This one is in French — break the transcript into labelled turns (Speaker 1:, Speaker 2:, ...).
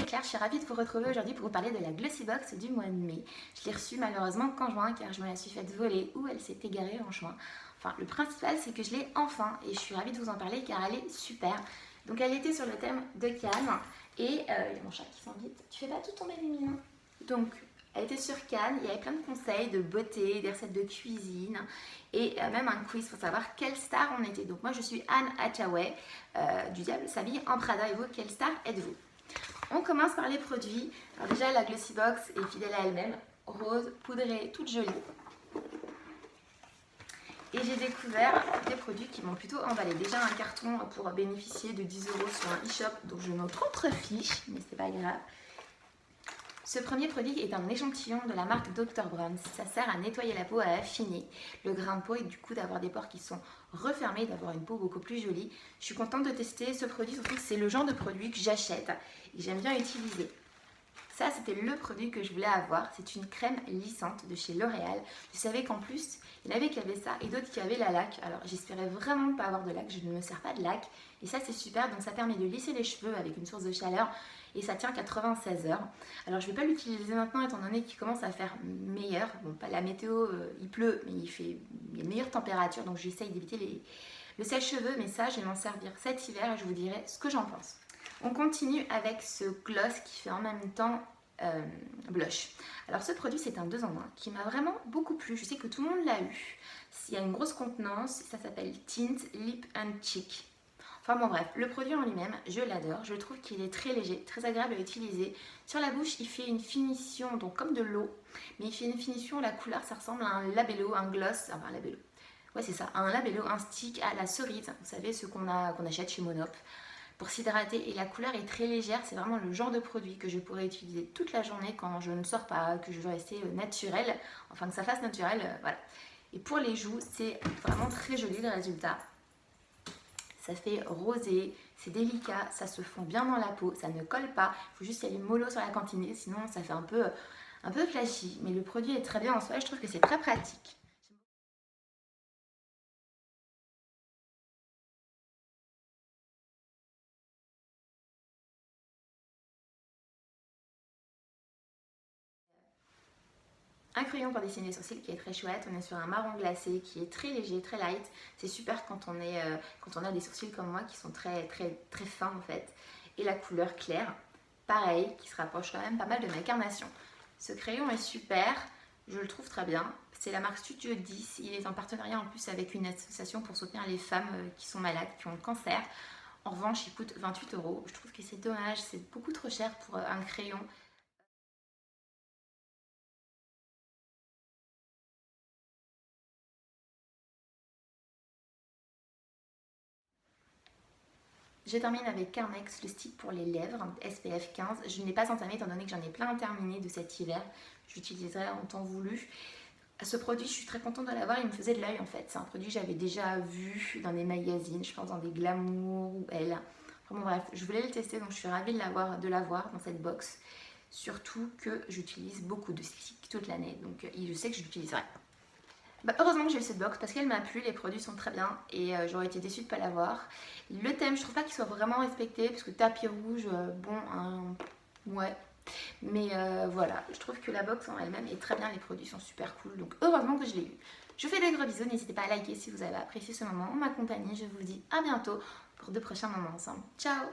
Speaker 1: Claire, je suis ravie de vous retrouver aujourd'hui pour vous parler de la Glossy Box du mois de mai. Je l'ai reçue malheureusement qu'en juin car je me la suis faite voler ou elle s'est égarée en juin. Enfin, le principal c'est que je l'ai enfin et je suis ravie de vous en parler car elle est super. Donc elle était sur le thème de Cannes et il y a mon chat qui s'invite. Tu fais pas tout tomber les mignons. Donc elle était sur Cannes, il y avait plein de conseils de beauté, des recettes de cuisine et même un quiz pour savoir quelle star on était. Donc moi je suis Anne Hathaway du Diable s'habille en Prada et vous, quelle star êtes-vous? On commence par les produits. Alors déjà la Glossy Box est fidèle à elle-même, rose, poudrée, toute jolie. Et j'ai découvert des produits qui m'ont plutôt emballé. Déjà un carton pour bénéficier de 10 € sur un e-shop dont je m'outrefiche, mais c'est pas grave. Ce premier produit est un échantillon de la marque Dr. Brown. Ça sert à nettoyer la peau, à affiner le grain de peau et du coup d'avoir des pores qui sont refermés, d'avoir une peau beaucoup plus jolie. Je suis contente de tester ce produit, surtout que c'est le genre de produit que j'achète et j'aime bien utiliser. Ça, c'était le produit que je voulais avoir. C'est une crème lissante de chez L'Oréal. Je savais qu'en plus, il y en avait qui avaient ça et d'autres qui avaient la laque. Alors, j'espérais vraiment ne pas avoir de laque. Je ne me sers pas de laque. Et ça, c'est super. Donc, ça permet de lisser les cheveux avec une source de chaleur. Et ça tient 96 heures. Alors, je ne vais pas l'utiliser maintenant étant donné qu'il commence à faire meilleur. Bon, pas la météo, il pleut, mais il y a une meilleure température. Donc, j'essaye d'éviter le sèche-cheveux. Mais ça, je vais m'en servir cet hiver et je vous dirai ce que j'en pense. On continue avec ce gloss qui fait en même temps blush. Alors ce produit c'est un 2 en 1 qui m'a vraiment beaucoup plu. Je sais que tout le monde l'a eu. Il y a une grosse contenance, ça s'appelle Tint Lip and Cheek. Enfin bon bref, le produit en lui-même, je l'adore. Je trouve qu'il est très léger, très agréable à utiliser. Sur la bouche, il fait une finition, donc comme de l'eau, mais il fait une finition, la couleur ça ressemble à un labello, un gloss, enfin un labello. Ouais c'est ça, un labello, un stick à la cerise. Vous savez ce qu'on achète chez Monop pour s'hydrater et la couleur est très légère. C'est vraiment le genre de produit que je pourrais utiliser toute la journée quand je ne sors pas, que je veux rester naturelle, enfin que ça fasse naturel, voilà. Et pour les joues, c'est vraiment très joli le résultat. Ça fait rosé, c'est délicat, ça se fond bien dans la peau, ça ne colle pas. Il faut juste y aller mollo sur la cantine, sinon ça fait un peu flashy. Mais le produit est très bien en soi et je trouve que c'est très pratique. Un crayon pour dessiner les sourcils qui est très chouette. On est sur un marron glacé qui est très léger, très light. C'est super quand on a des sourcils comme moi qui sont très fins en fait. Et la couleur claire, pareil, qui se rapproche quand même pas mal de ma carnation. Ce crayon est super, je le trouve très bien. C'est la marque Studio 10. Il est en partenariat en plus avec une association pour soutenir les femmes qui sont malades, qui ont le cancer. En revanche, il coûte 28 €. Je trouve que c'est dommage, c'est beaucoup trop cher pour un crayon. Je termine avec Carmex, le stick pour les lèvres, SPF 15. Je ne l'ai pas entamé étant donné que j'en ai plein terminé de cet hiver. J'utiliserai en temps voulu. Ce produit, je suis très contente de l'avoir, il me faisait de l'œil en fait. C'est un produit que j'avais déjà vu dans des magazines, je pense dans des Glamour ou Elle. Enfin bon bref, je voulais le tester donc je suis ravie de l'avoir dans cette box. Surtout que j'utilise beaucoup de sticks toute l'année, donc je sais que je l'utiliserai. Bah, heureusement que j'ai eu cette box parce qu'elle m'a plu, les produits sont très bien et j'aurais été déçue de ne pas l'avoir. Le thème, je trouve pas qu'il soit vraiment respecté parce que tapis rouge, ouais. Mais voilà, je trouve que la box en elle-même est très bien, les produits sont super cool, donc heureusement que je l'ai eu. Je vous fais des gros bisous, n'hésitez pas à liker si vous avez apprécié ce moment en ma compagnie. Je vous dis à bientôt pour de prochains moments ensemble. Ciao!